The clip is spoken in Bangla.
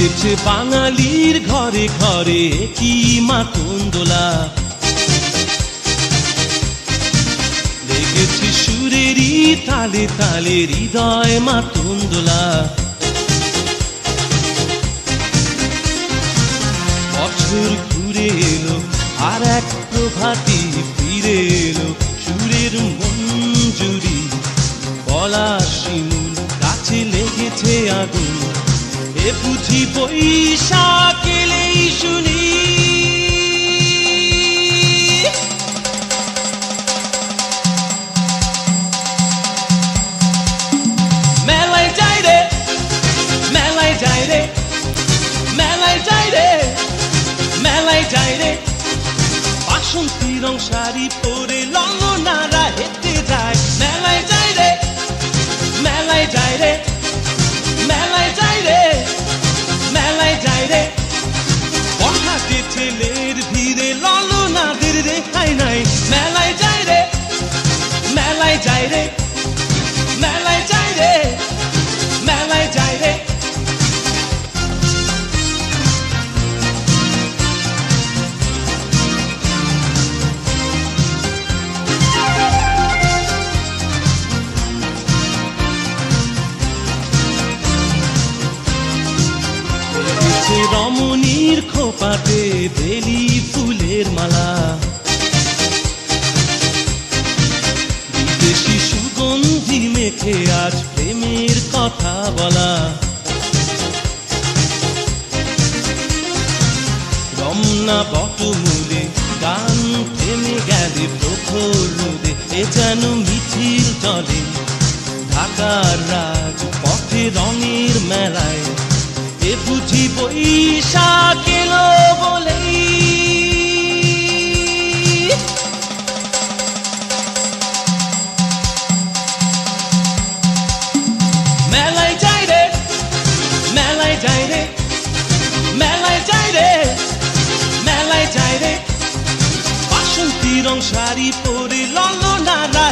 লেগেছে বাঙালির ঘরে ঘরে কি মাতন দোলা, লেগেছে সুরেরই তালে তালে হৃদয় মাতন দোলা। বছর ঘুরে এলো আর এক প্রভাতী ফিরে এলো, সুরের মঞ্জুরি বলা শিমুল গাছে লেগেছে আগুন, এ বুঝি বৈশাখ এলেই শুনি। মেলায় যাই রে, মেলায় যাই রে, মেলায় যাই রে, মেলায় যাই রে, বাসন্তী রং শাড়ি পরে ললনারা হেঁটে যায়। মেলায় যাই রে, মেলায় যাই রে, মেলায় যাই রে, মেলায় যাই রে, বড়হাটে ছেলের ভিড়ে ললনাদের রেহাই নাই। মেলায় যাই রে, মেলায় যাই রে, মেলায় যাই রে, মেলায় যাই রে। রমণীর খোপাতে বেলি ফুলের মালা, বিদেশি সুগন্ধি মেখে আজ প্রেমের কথা বলা। রমনা বটমূলে গান থেমে গেলে প্রখর রোদে, এ যেন মিছিল চলে ঢাকার রাজ পথে রঙের মেলায়, এ বুঝি বৈশাখ এলো বলেই। মেলায় যাই রে, মেলায় যাই রে, মেলায় যাই রে, মেলায় যাই রে, বাসন্তী রং শাড়ি পরে ললনারা